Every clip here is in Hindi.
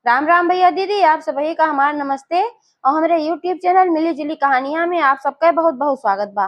राम राम भैया दीदी, आप सभी का हमारा नमस्ते। और हमारे यूट्यूब चैनल मिली जुली कहानियां में आप सबका बहुत बहुत स्वागत बा।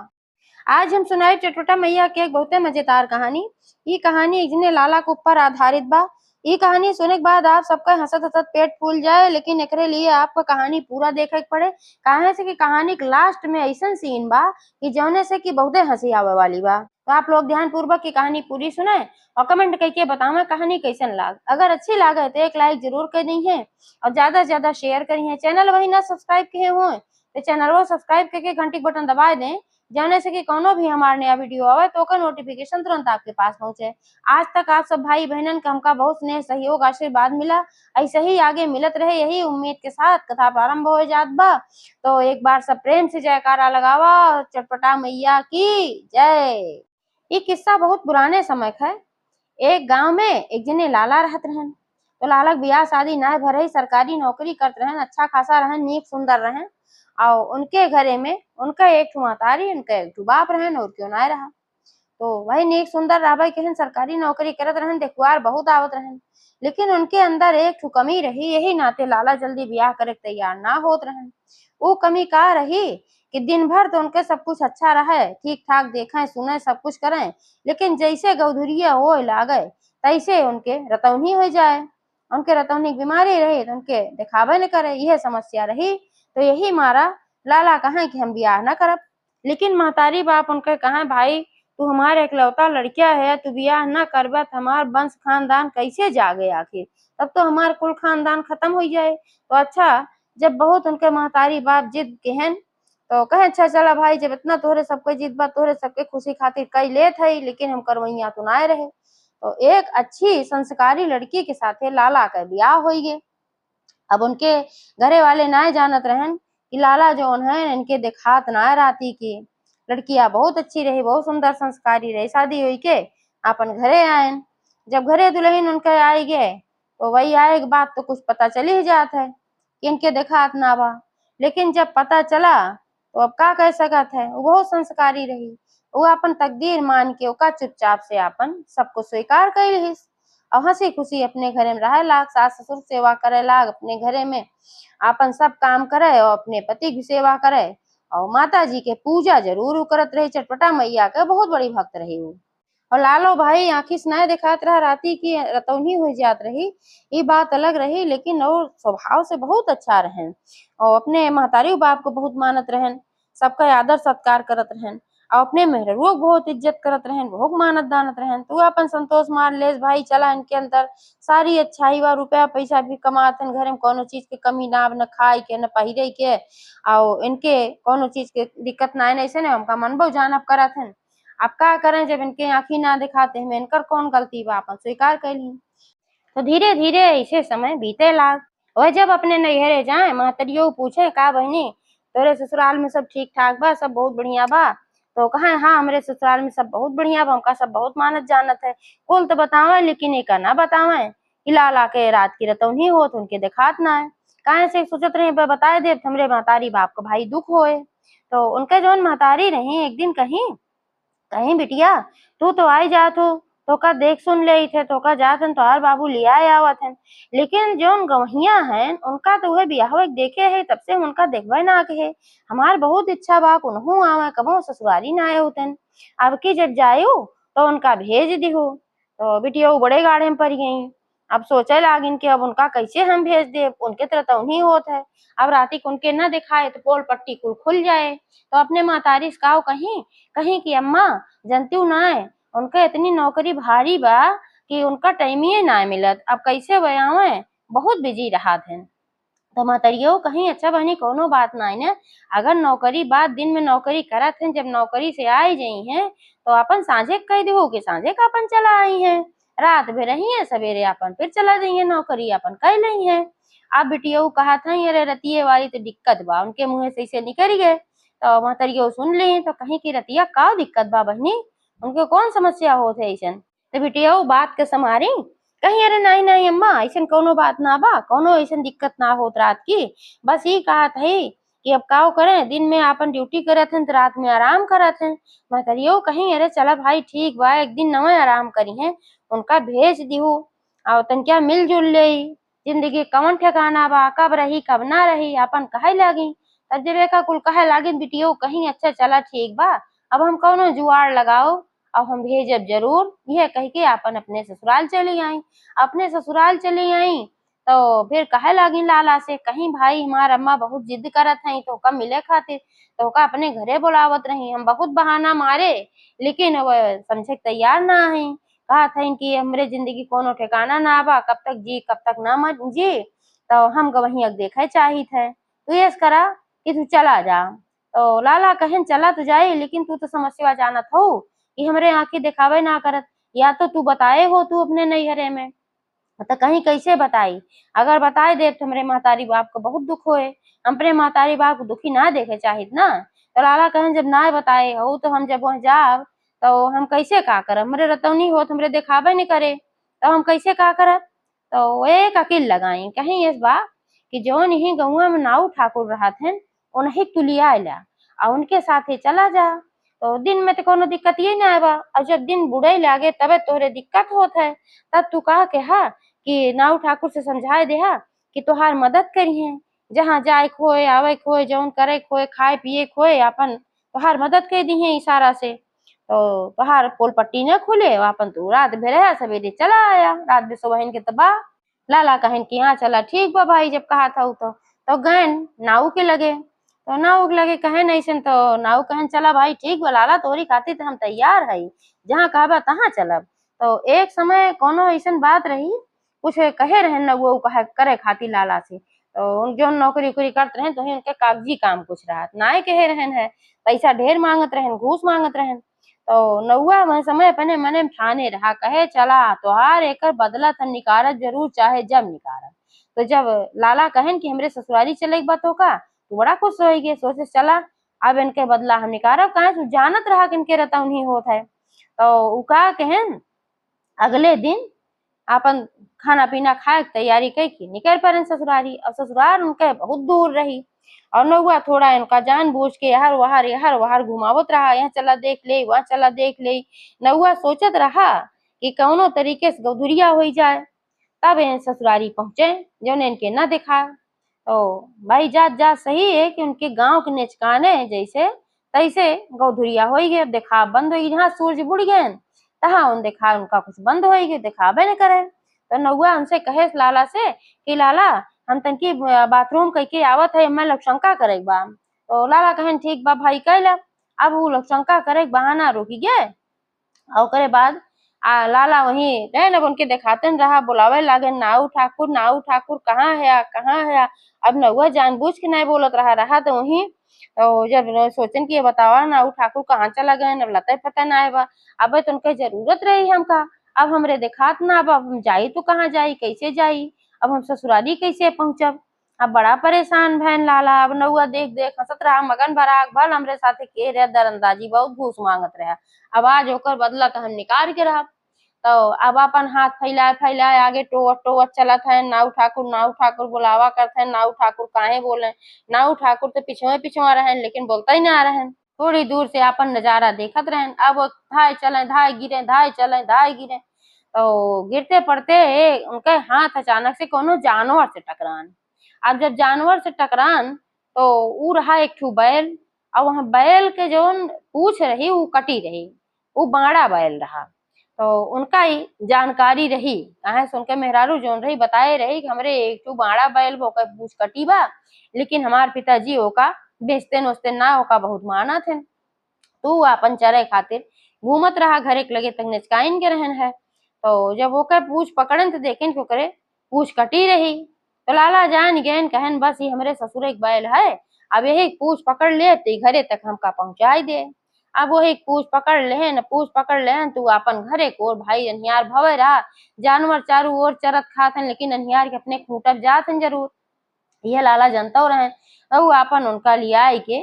आज हम सुनाए चटपटा मैया के एक बहुत मजेदार कहानी। ये कहानी एक जने लाला के ऊपर आधारित बा। ये कहानी सुने के बाद आप सबका हंसत हंसत पेट फूल जाए, लेकिन एकरे लिए आपको कहानी पूरा देखे के पड़े। काहे से कि कहानी के लास्ट में ऐसा सीन बा कि जौने से कि बहुते हंसी आवे वाली बा। तो आप लोग ध्यान पूर्वक की कहानी पूरी सुने और कमेंट करके बतावा कहानी कैसन लाग। अगर अच्छी लागे तो एक लाइक जरूर कर दी है और ज्यादा से ज्यादा शेयर करी है। चैनल वही ना सब्सक्राइब किए हुए तो चैनल को सब्सक्राइब करके घंटी बटन दबा दें, जाने से कि कोनो भी हमारा नया वीडियो आवे तो का नोटिफिकेशन तुरंत आपके पास पहुंचे। आज तक आप सब भाई बहनन का हमका बहुत स्नेह सहयोग आशीर्वाद मिला, ऐसे ही आगे मिलत रहे यही उम्मीद के साथ कथा प्रारंभ हो जात बा। तो एक बार सब प्रेम से जयकारा लगावा, चटपटा मैया की जय। ये किस्सा बहुत पुराने समय का है। एक गांव में एक जने लाला रहत रहन। तो लाला के बियाह शादी ना भरे, सरकारी नौकरी करते रहन, अच्छा खासा रहन, नीक सुंदर रहन। और उनके घरे में उनका एक ठो महतारी, उनका एक ठो बाप रहन और क्यों ना रहा। तो वही नीक सुंदर रहबे के सरकारी नौकरी करत रहन, देखवार बहुत आवत रहन। लेकिन उनके अंदर एक ठो कमी रही, यही नाते लाला जल्दी ब्याह करे के तैयार ना होत रहन। वो कमी का रही कि दिन भर तो उनके सब कुछ अच्छा रहे, ठीक ठाक देखें सुने सब कुछ करें, लेकिन जैसे गौधुरिया हो लागे तैसे उनके रतौनी हो जाए। उनके रतौनी की बीमारी रही तो उनके दिखावे न करे, यह समस्या रही। तो यही मारा लाला कहा कि हम ब्याह न करब। लेकिन महतारी बाप उनके कहा भाई तू हमारे इकलौता लड़किया है, तू ब्याह न करबा तो हमार वंश खानदान कैसे जागे आखिर, तब तो हमार कुल खानदान खत्म हो जाए। तो अच्छा, जब बहुत उनके महतारी बाप जिद केहन तो कहे अच्छा चला भाई, जब इतना तोहरे सबके जिद बा, तोहरे सबके खुशी खातिर कई लेत है, लेकिन हम करवैया तो ना रहे। तो एक अच्छी संस्कारी लड़की के साथे लाला का ब्याह हो गए। अब उनके घरे वाले ना जानत रहन कि लाला जौन है इनके देखात ना राती की लड़किया बहुत अच्छी रही, बहुत सुंदर संस्कारी रही। शादी हुई के अपन घरे आयन। जब घरे दुल्हन उनके आई गए तो वही आए के बाद तो कुछ पता चल ही जात है कि इनके देखात ना बा। लेकिन जब पता चला तो अब का कह सकत है, वो बहुत संस्कारी रही। वो अपन तकदीर मान के ओका चुपचाप से अपन सबको स्वीकार कर लिस और हंसी खुशी अपने घरे में रहे लाग, सास ससुर सेवा करे लाग, अपने घरे में अपन सब काम करे और अपने पति की सेवा करे और माता जी के पूजा जरूर करत रही। चटपटा मैया के बहुत बड़ी भक्त रही वो। और लालो भाई आंखी से नहीं दिखात रहा, राती की रतौनी हो जात रही, ये बात अलग रही। लेकिन और स्वभाव से बहुत अच्छा रहन और अपने महतारी बाप को बहुत मानत रहन, सबका आदर सत्कार करत रहन और अपने मेहरुओं को बहुत इज्जत करत रहन, बहुत मानत दानत रहन। तू अपन संतोष मार लेस भाई, चला इनके अंदर सारी अच्छाई बा, रुपया पैसा भी कमातन, घरे में कोनो चीज के कमी ना, न खाए के न पहिरे के, और इनके कोनो चीज के दिक्कत ना है। ऐसे न हमका मनबो जानब करत हन। अब का करें, जब इनके आंखी ना दिखाते हैं, इनकर कौन गलती बा, अपन स्वीकार कर ली। तो धीरे धीरे ऐसे समय बीते लाग। और जब अपने नैहरे जाए महतरियो पूछे का बहनी तोरे ससुराल में सब ठीक ठाक बा, सब बहुत बढ़िया बा। तो कहा हाँ हमारे ससुराल में सब बहुत बढ़िया बा, उनका सब बहुत मानत जानत है। कुल तो बतावे लेकिन एक ना बतावे कि लाला के रात की रतौनी हो तो उनके दिखात ना है। कहे से सोचत रहे बताए दे हमरे महतारी बाप को भाई दुख होए। तो उनके जौन महतारी रही एक दिन कहीं कहीं बिटिया तू तो आई जात हो, तो का देख सुन ले थे, तो का जात हन तोहार बाबू लिया आवत हन। लेकिन जोन गवहिया हैं उनका तो वह बियाह देखे है, तब से उनका देखबे ना के है। हमार बहुत इच्छा बा उन्हों आवे, कबो ससुरारी ना आए होतन। अब की जब जायू तो उनका भेज दिहो। तो बिटिया बड़े गाढ़े में पड़ गई। अब सोचे लागिन कि अब उनका कैसे हम भेज दे, उनके तरह तो नहीं होत है। अब राती को उनके न दिखाए तो पोल पट्टी कुल खुल जाए। तो अपने महतारी से कहो कहीं कहीं कि अम्मा जनती ना है उनका इतनी नौकरी भारी बा कि उनका टाइम ही ना मिलत, अब कैसे बयावे, बहुत बिजी रहा थे। तो महतरियो कहीं अच्छा बहनी कोनो बात ना है ना, अगर नौकरी बाद दिन में नौकरी करत हैं, जब नौकरी से आई गई हैं तो अपन साझे कह दो कि साझे का अपन चला आई हैं, रात में रही है सवेरे अपन फिर चला जाइए नौकरी अपन कह ली है। अब बिटिया कहा था अरे रतिये वाली तो दिक्कत बा, उनके मुँह से इसे निकल गए। तो महतरियो सुन ली तो कहीं की रतिया का दिक्कत बा बहनी, उनके कौन समस्या होते ऐसन। तो बिटिया बात के संभारी कहीं अरे नहीं नहीं अम्मा ऐसा कोनो बात ना बा, कोनो ऐसा दिक्कत ना होत रात की, बस ये कहत है कि अब का करें, दिन में अपन ड्यूटी करत हैं तो रात में आराम करत हैं। महतरियो कहीं अरे चला भाई ठीक बा, एक दिन नवे आराम करी हैं, उनका भेज दिहू और तन क्या मिलजुल ले। जिंदगी कौन ठिकाना बा, कब रही कब ना रही, अपन कहे लागी। तब जब एक कुल कहे लागी बिटियो कहीं अच्छा चला ठीक बा, अब हम कौनो जुआड़ लगाओ, अब हम भेजब जरूर, यह कह के अपन अपने ससुराल चली आई। अपने ससुराल चली आई तो फिर कहे लागी लाला से, कहीं भाई हमार अम्मा बहुत जिद करत हई तो का मिले खातिर, तो का अपने घरे बुलावत रही। हम बहुत बहाना मारे लेकिन वह समझे के तैयार ना है। कहा था कि हमरे जिंदगी कोनो ठिकाना ना बा, कब तक जी कब तक ना मत जी, तो हम वहीं अग देखे चाहिए थे, तो ये करा कि तू चला जा। तो लाला कहन चला तो जाए, लेकिन तू तो समस्या जानत हो कि हमरे आंखें दिखावे ना करत, या तो तू बताए हो तू अपने नैहरे में, तो कहीं कैसे बताई, अगर बताए दे तो हमरे महतारी बाप को बहुत दुख होए, हम अपने महतारी बाप को दुखी ना देखे चाहिए ना। तो लाला कहन जब ना बताए हो तो हम जब वहाँ जाब तो हम कैसे का करब, हमरे रतौनी हो तो हमरे दिखावे नहीं करे, तो हम कैसे का करब। तो एक अकील लगाई, कहीं इस बा कि जौन ही गौवा में नाऊ ठाकुर रहत हन उन्हें तू लिया ला और उनके साथे चला जा, तो दिन में तो कोनो दिक्कत ये ना बा, और जब दिन बुढ़े लागे तबे तोहरे दिक्कत होत है। तब तू कहा के हा कि नाऊ ठाकुर से समझाए देहा कि तोहार मदद करिहे, जहाँ जाए खोए आवे खोए जौन करे खोए खाए पिए खोए अपन तोहार मदद कर दी है इशारा से, तो तोहार पोल पट्टी न खुले अपन तू रात भर रहा सवेरे चला आया, रात में सोहन के तबा। लाला कहन कि हाँ चला ठीक बा भाई, जब कहा था तो गहन नाऊ के लगे, तो नाऊ के लगे कहन ऐसन, तो नाऊ कहन चला भाई ठीक बा लाला तोहरी खातिर तो हम तैयार है, जहाँ कहबा तहाँ चलब। तो एक समय कोनो ऐसन बात रही, कुछ कहे रहन न वो कहे करे खातिर लाला से, तो जो नौकरी उकरी करते रहे तो उनके कागजी काम कुछ रहा नाय कहे रहन है, पैसा ढेर मांगत रहन, घूस मांगत रहन। तो नौआ वह समय अपने मने में ठाने रहा, कहे चला तोहार एकर बदला त निकारत जरूर चाहे जब निकारत। तो जब लाला कहन कि हमरे ससुरारी चले बात हो का, तो बड़ा खुश हो गए, सोचे चला अब इनके बदला हम निकारब, कहे तू जानत रहा कि इनके रहता उन्हीं होत है। तो उ का कहन अगले दिन अपन खाना पीना खाए के तैयारी करके निकल पड़े ससुरारी, और ससुराल उनके बहुत दूर रही, और नौआ थोड़ा इनका जान बूझ के यहाँ वहार घुमावत रहा, यहाँ चला देख ले वहाँ चला देख ले। नौआ सोचत रहा कि कौनो तरीके से गौधुरिया हो जाए, तब इन ससुरारी पहुंचे जो इनके न दिखा। तो भाई जात जात सही है कि उनके गांव के निचकाने जैसे तैसे गौधुरिया हो गए, देखा बंद हो गई, जहाँ सूरज बुड़ गए तहाँ उन देखा उनका कुछ बंद हो गए, दिखावे न करे। तो नौआ उनसे कहे लाला से कि लाला हम तनकी बाथरूम कह के आवत है, मैं लोग शंका करे बा। तो लाला कहन ठीक बा भाई कैला, अब वो लोग शंका करे बहाना रुकी गए, और करे बाद लाला वहीं रहे न उनके दिखाते रहा, बुलावे लागे नाऊ ठाकुर कहाँ है कहाँ है। अब नौआ जानबूझ के नहीं बोलत रहा तो वहीं, तो जब सोचन की बतावा नाऊ ठाकुर कहाँ चला गए, अब लते पता ना बा, अब तो उनके जरूरत रही हमका, अब हमरे दिखात ना, अब हम जाई तो कहाँ जाई कैसे जाई, अब हम ससुराली कैसे पहुंचब। अब बड़ा परेशान भैन लाला, अब नौआ देख देख हंसत रहा मगन भराक, भल हमरे साथे के रहे दरअंदाजी बहुत घूस मांगत रहा, अब आज ओकर बदला तो हम निकाल के रहा। तो अब अपन हाथ फैलाए फैलाए आगे टोवत टोवत चलत है, नाऊ ठाकुर बुलावा करते हैं, नाऊ ठाकुर काहे बोले, नाऊ ठाकुर तो पिछुआ पिछुआ रहन लेकिन बोलता ही ना रहन। थोड़ी दूर से अपन नजारा देखत रहन, अब धाय चले धाय गिरे धाय चले धाय गिरे, तो गिरते पड़ते उनके हाथ अचानक से कोनो जानवर से टकरान। अब जब जानवर से टकरान तो ऊ रहा एक ठू बैल, और वहाँ बैल के जोन पूछ रही वो कटी रही, वो बाड़ा बैल रहा। तो उनका ही जानकारी रही, कहे से उनके मेहरारू जोन रही बताए रही कि हमरे एक ठू बाड़ा बैल ओकर पूछ कटी बा, लेकिन हमार पिताजी ओका बेचते नोचते ना, ओका बहुत मानत है, तू अपन चरे खातिर घूमत रहा घरे के लगे तक निचकाइन के रहन है। तो जब ओकर पूछ पकड़न तो देखें कि ओकरे पूछ कटी रही, तो लाला जान गए कहन बस ये हमरे ससुर एक बैल है, अब यही पूछ पकड़ ले तो घरे तक हमका पहुंचाई दे। अब वही पूछ पकड़ लेन तू अपन घरे को भाई अनहियार भवे रहा, जानवर चारों ओर चरत खात हैं लेकिन अनहियार के अपने खूंटब जात हैं जरूर, यह लाला जनता रहन। और अपन उनका लिया के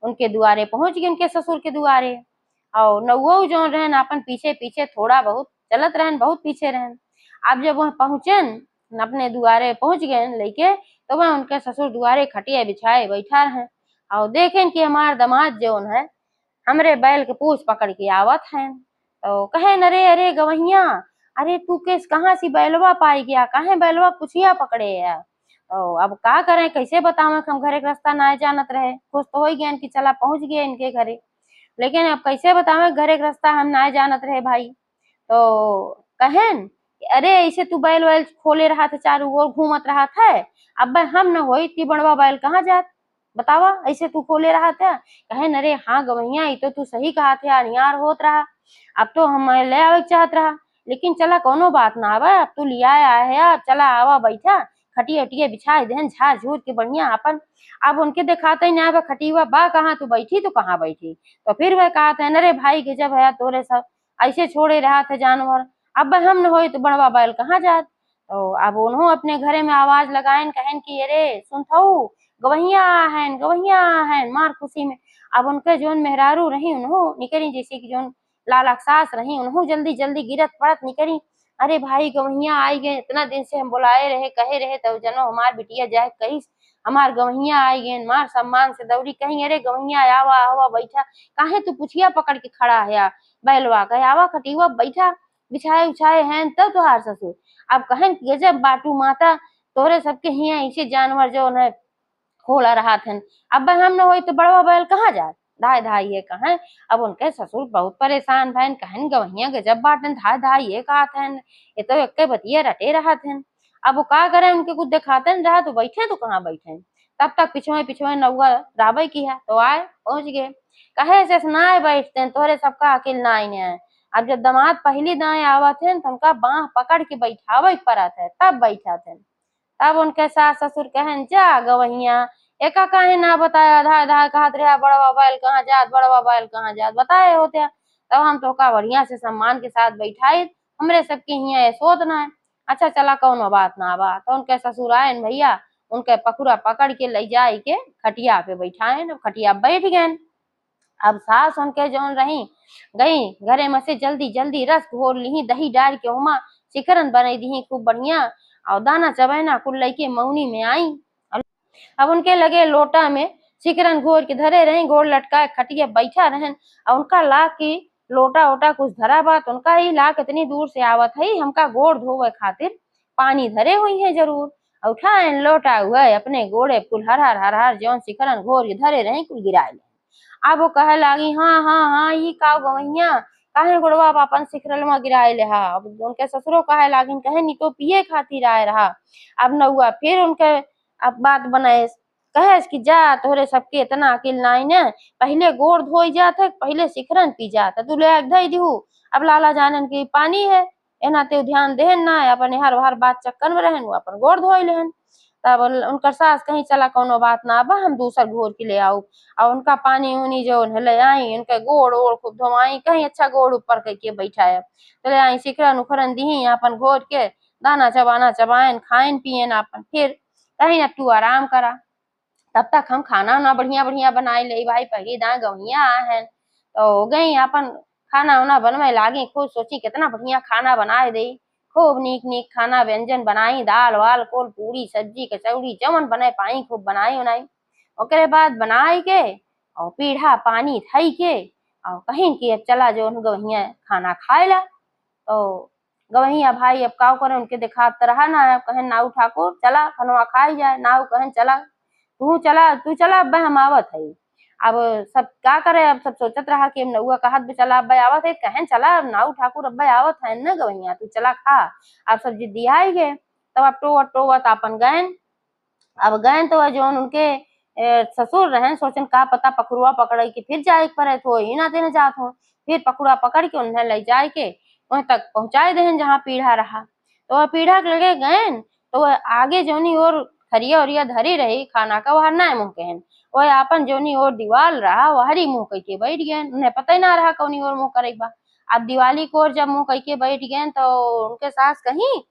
उनके दुआरे पहुंच गए, उनके ससुर के दुआरे, और नौओ जो रहन अपन पीछे पीछे थोड़ा बहुत चलत रहन, बहुत पीछे रहन। अब जब वह पहुंचन अपने दुआरे पहुंच गए लेके, तो वह उनके ससुर दुआरे खटिया बिछाए बैठा रहे, और देखें कि हमार दामाद जोन है हमरे बैल के पूछ पकड़ के आवत हैं। तो कहे अरे अरे गवैया अरे तू केस कहाँ सी बैलवा पाई गया, काहे बैलवा पुछिया पकड़े है। अब का करें, कैसे बतावे हम घरे के रास्ता ना जानत रहे, खुश तो हो गया कि चला पहुंच गए इनके घरे, लेकिन अब कैसे बतावे घरे के रास्ता हम ना जानत रहे भाई। तो कहेन अरे ऐसे तू बैल वैल खोले रहा था, चारों ओर घूमत रहा था, अब हम न हो इतनी बड़वा बैल कहाँ जात, बतावा ऐसे तू खोले रहा था। कहेन अरे हाँ गवैया ये तो तू सही कहा थे, अनियार होत रहा, अब तो हम ले आवे चाहत रहा, लेकिन चला कोनो बात ना आवा, अब तू लिया है, अब चला आवा बैठा, खटिया उटिया बिछाए देन झाड़ झूर के बढ़िया अपन। अब उनके दिखाते ही ना खटिया बा कहाँ, तू बैठी तो कहाँ बैठी। तो फिर वह कहा था अरे भाई गजब है तोरे सब, ऐसे छोड़े रहा था जानवर, अब हम न हो तो बड़वा बैल कहाँ जात। तो अब उन्हों अपने घरे में आवाज लगाएन, कहन कि अरे सुनथऊ गवैया हैं मार खुशी में। अब उनके जोन मेहरारू रही उन्हों निकली, जैसे कि जोन लाला सास रही उन्हों जल्दी जल्दी गिरत पड़त निकली, अरे भाई गवैया आई गए, इतना दिन से हम बुलाए रहे कहे रहे तब जनो हमार बिटिया जाए कही हमार गवैया आई गए, मार सम्मान से दौड़ी कहीं अरे गवैया आवा आवा बैठा, काहे तू पुछिया पकड़ के खड़ा है। बैलवा कहे आवा खटिवा बैठा, बिछाए उछाए हैं तब तुहार ससुर। अब कहें गजब बाटू माता, तोरे सबके हिया ऐसे जानवर जो न खोला रहा थे, अब हम न हो तो बड़वा बैल कहाँ जात, धाय धाय ये कहें। अब उनके ससुर बहुत परेशान भैन, कहन गवैया गजब बाटन धाय धाय ये कहा थे, ये तो एक बतिया रटे रहा थे। अब वो का करे, उनके कुछ दिखाते न रहा तो बैठे तो कहाँ बैठे। तब तक पिछुए पिछुए नौआ राबे की है तो आए पहुंच गए, कहे से ना बैठते तोरे सबका अकिल ना है। अब जब दामाद पहली दाएं आवत थे तो उनका बाह पकड़ के बैठावे पड़त है तब बैठा थे। तब उनके सास ससुर कहन जा गवैया एका काहे ना बताया, आधा आधा कहत रहा बड़वा बैल कहाँ जात बड़वा बैल कहाँ जात बताए होते, तब हम तो का बढ़िया से सम्मान के साथ बैठाए, हमरे सबके हिया सोच ना है। अच्छा चला कौनो बात ना बा, तो उनके ससुर आए भैया, उनके पकुड़ा पकड़ के ले जाए के खटिया पे बैठाए, खटिया बैठ गए। अब सास उनके जौन रही गई घरे में से जल्दी जल्दी रस घोर ली, दही डाल के उमा शिखरन बनाई दी खूब बढ़िया, और दाना चबैना कुल लैके मौनी में आई। अब उनके लगे लोटा में शिकरन घोर के धरे रहे, गोड़ लटकाए खटिया बैठा रहन, और उनका ला की लोटा ओटा कुछ धरा बात उनका ही ला कितनी दूर से आवत है, हमका गोड़ धोवे खातिर पानी धरे हुई है जरूर। उठाए लोटा हुआ अपने गोड़े कुल हर हर हर हर जौन शिखरन घोर के धरे रहे कुल गिराए। अब वो कहे लागी हाँ हाँ हाँ ये का गवैया काहे गोड़वा अपन सिखरलवा गिराए ले हा। अब उनके ससुरो कहे लागिन कहे नी तो पिए खातिर आए रहा। अब नौआ फिर उनके अब बात बनाए, कहे कि जा तोहरे सबके इतना अकिल नाई ने, पहले गोड़ धोई जात है पहले सिखरन पी जात है, तू ले धई दिहू। अब लाला जानन की पानी है एना ते ध्यान देहन ना अपन हर हर बात चक्कर में रहन अपन गोड़ धोई लेहन। तब उनकर सास कहीं चला कोनो बात ना बा हम दूसर घोर के ले आऊ, और उनका पानी उनी जो ले आई उनके गोड़ ओड़ खूब धोवाई, कहीं अच्छा गोड़ ऊपर करके बैठाए तो ले आई सिखरन उखरन दी अपन घोर के दाना चबाना चबाएन खाएन पियन अपन, फिर कहीं अब तू आराम करा। तब तक हम खाना ना बढ़िया बढ़िया बनाए ले भाई, पहली दाएं गवैया है तो गई अपन खाना उना बनवे लागी, खूब सोची कितना बढ़िया खाना बनाए दे, खूब नीक नीक खाना व्यंजन बनाई, दाल वाल कोल पूरी सब्जी कचौड़ी जमन बने पाई खूब बनाई उनाई। ओकरे बाद बनाई के और पीढ़ा पानी थई के और कहीं कि अब चला जो गवैया खाना खाए ला। तो गवैया भाई अब का करे उनके दिखात रहा ना, कहन नाऊ ठाकुर चला खनवा खाई जाए, नाऊ कहन चला तू चला अब हम आवत है। अब सब क्या करे, अब सब सोचत रहा कि नौआ कहत भी चला अब आवत है, कहन चला नाऊ ठाकुर अब आवत है न गवैया तू चला खा। अब सब जिद्दी आई गए, तब अब टोवत टोवत अपन गए। अब गए तो जोन उनके ससुर रहे सोचन का पता पकड़ुआ पकड़ के फिर जाए पड़े तो ही ना देने जात हो, फिर पकड़ुआ पकड़ के उन्हें ले जाए के वहां तक पहुंचाए देहन जहाँ पीढ़ा रहा। तो वह पीढ़ा के लगे गए तो वह आगे जोनी और खरिया उरिया धरी रही खाना का वह ना मुंह कहन, वह अपन जोनी और दीवाल रहा वह हरी मुंह कह के बैठ गए, उन्हें पता ही ना रहा कौनी और मुंह करे बा। अब दिवाली को और जब मुंह कह के बैठ गए तो उनके सास कहीं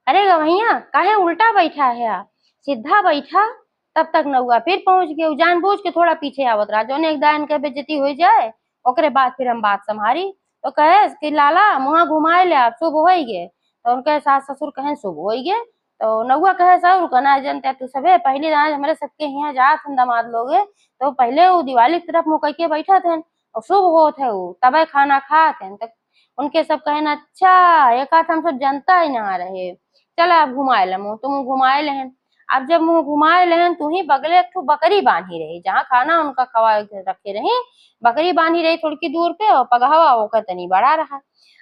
अरे गवैया काहे उल्टा बैठा है आप, सीधा बैठा। तब तक नौआ फिर पहुंच गए, जानबूझ के थोड़ा पीछे आवत रहा जो एक दान के बेइज्जती हो जाए, ओकरे बाद फिर हम बात संभारी। तो कहे कि लाला मुहा घुमाए ले आप शुभ हो गए, तो उनके सास ससुर कहे शुभ हो गए। तो नौआ कहे सब रुकना जनते तू सबे पहली दान हमारे सबके यहाँ जात दामाद लोग तो पहले वो दिवाली की तरफ मुँह कह के बैठा थे और शुभ होत है वो तबे खाना खात हैं। उनके सब कहन अच्छा एक आध हम सब जनता ही ना रहे, चल अब घुमाए लमो तुम घुमाए लेहन। अब जब मुँह घुमाए लेहन तू ही बगले एक ठो बकरी बांधी रही, जहाँ खाना उनका खवा के रखे रही बकरी बांधी रही थोड़ी की दूर पे, और पगहवा ओकर तनी बड़ा रहा।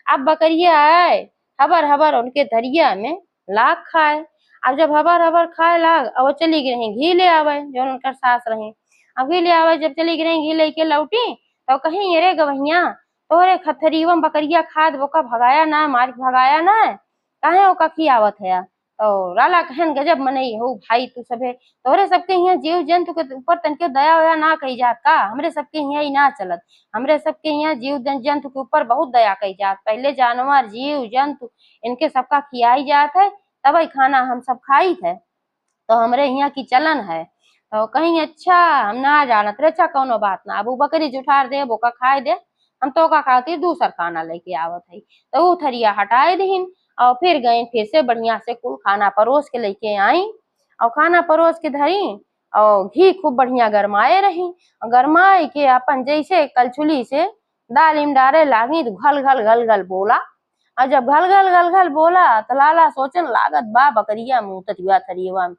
अब बकरिया आए हबर हबर उनके धरिया में लाग खाए। अब जब हबर हबर खाए लाग अब चली गई रही घी ले आवे, जो उनकर सास रही अब घी ले आवे, जब चली गई घी लेके लौटी तो कहीं अरे गवैया तोहरे खथरीवम बकरिया खाद बोका भगाया ना, मार के भगाया ना, काहे ओका खियावत है। तो राला कहन गजब मनई हो भाई तू सभे, तोहरे सबके यहाँ जीव जंतु के ऊपर तनके दया वया ना कही जात का, हमरे सबके यहाँ ही ना चलत, हमरे सबके यहाँ जीव जंतु के ऊपर बहुत दया कही जात, पहले जानवर जीव जंतु इनके सबका खियाई जात है, तब खाना हम सब खाई थे, तो हमरे यहाँ की चलन है। तो कहीं अच्छा हम ना जानत रे, अच्छा कौनो बात ना, अब उ बकरी जुठार दे बोका खाए दे, हम तो का खातिर दूसर खाना लेके आवत है। तो वो थरिया हटाए दीन और फिर गए फिर से बढ़िया से कुल खाना परोस के लेके आई, और खाना परोस के धरी और घी खूब बढ़िया गरमाए रही, गरमाए के अपन जैसे कलछुली से दाल इम डारे लागी तो घल घल घल घल बोला, और जब घल घल घल घल बोला तो लाला सोचन लागत बा बकरिया मुँह तथिया थरियवा में,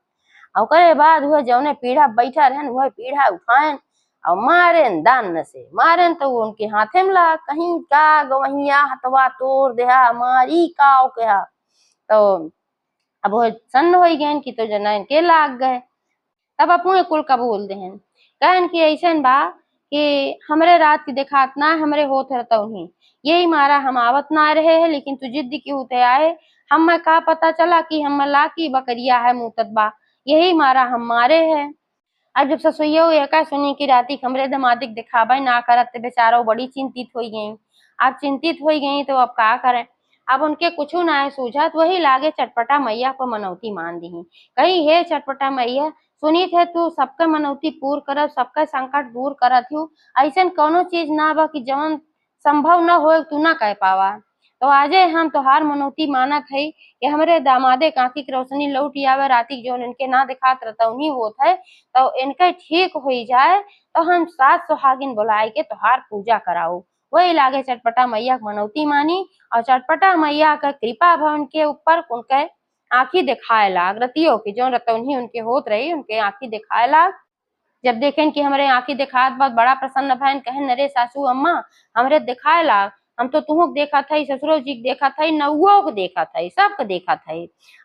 और करे बाद हुए जौने पीढ़ा बैठा रहन वह पीढ़ा उठाएन और मारेन दान से मारेन, तो वो उनके हाथे में ला कहीं का गवहिया हथवा तोड़ देहा मारी का कहा। तो अब वो सन्न हो गए कि तो जना इनके लाग गए, तब अपू कुल कबूल देहन कहन कि ऐसन बा कि हमरे रात की देखात ना हमरे होत रहता उन्हीं, यही मारा हम आवत ना रहे है, लेकिन तू जिद्दी की होते आए, हम का पता चला कि हम ला की बकरिया है मुतत बा, यही मारा हम मारे है। अब जब ससुइया ये का सुनी कि राती हमरे दमादिक दिखावा ना करत बेचारो बड़ी चिंतित हो गई। अब चिंतित हो गई तो अब का करें, अब उनके कुछ ना सूझत, वही लागे चटपटा मैया को मनौती मान दी, कही हे चटपटा मैया सुनीत है तू सबका मनौती पूर करत सबका संकट दूर करत हूँ, ऐसन कौनो चीज ना बा कि जवन संभव न हो तू ना कह पावा, तो आजे हम तोहार मनौती मानत है कि हमरे दामादे आँखी की रोशनी लौट आवे, राती जो इनके ना दिखात रहता उन्हीं होत है, तो इनके ठीक हो जाए तो हम सात सुहागिन बुलाए के तोहार पूजा कराऊ, वही लागे चटपटा मैया मनौती मानी, और चटपटा मैया का कृपा भवन के ऊपर उनके आँखी दिखाए लाग रतियों की जो रतौनी उनके होत रही उनके आँखी दिखाए लाग। जब देखें कि हमरे आँखी दिखात बहुत बड़ा प्रसन्न भैन कहन अरे सासू अम्मा हमरे दिखाए लाग, हम तो तुहक देखा था ससुरो जी देखा था नौओ को देखा था सबको देखा था,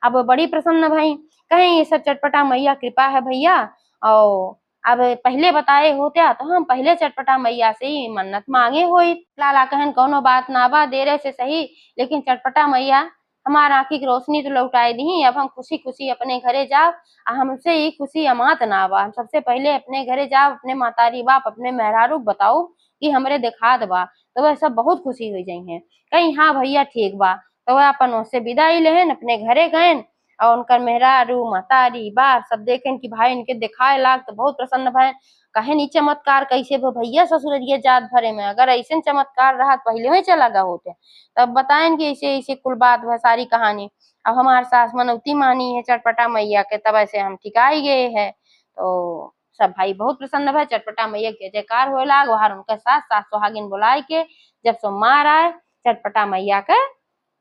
अब बड़ी प्रसन्न भई कहें ये सब चटपटा मैया कृपा है भैया, और अब पहले बताए होते तो हम पहले चटपटा मैया से ही मन्नत मांगे होई। लाला कहन कोनो बात ना बा देरे से सही, लेकिन चटपटा मैया हमारा आँखी की रोशनी तो लौटाए दी, अब हम खुशी खुशी अपने घरे जाओ, हमसे ये खुशी अमात ना बा, हम सबसे पहले अपने घरे जाओ अपने मातारी बाप अपने मेहरारू बताओ कि हमरे दिखात बा, तो वह सब बहुत खुशी हो जाई है, कहीं हाँ भैया ठीक बा, तो वह अपन उससे विदाई लेहन अपने घरे गए, और उनकर मेहरारू महतारी बाप सब देखें कि भाई इनके दिखाए लाग तो बहुत प्रसन्न भय, कहे नी चमत्कार कैसे भैया ससुररिये जात भरे में, अगर ऐसे चमत्कार रहा पहले में चला गा होते, तब बताएं कि ऐसे ऐसे कुल बात वह सारी कहानी। अब हमारे सास मनौती मानी है चटपटा मैया के तब ऐसे हम ठिकाई गए है, तो सब भाई बहुत प्रसन्न भय चटपटा मैया के जयकार हो लाग, वहां उनके साथ सास सुहागिन बुलाए के जब सोमवार आए चटपटा मैया के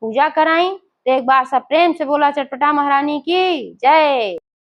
पूजा कराई, तो एक बार सब प्रेम से बोला चटपटा महारानी की जय।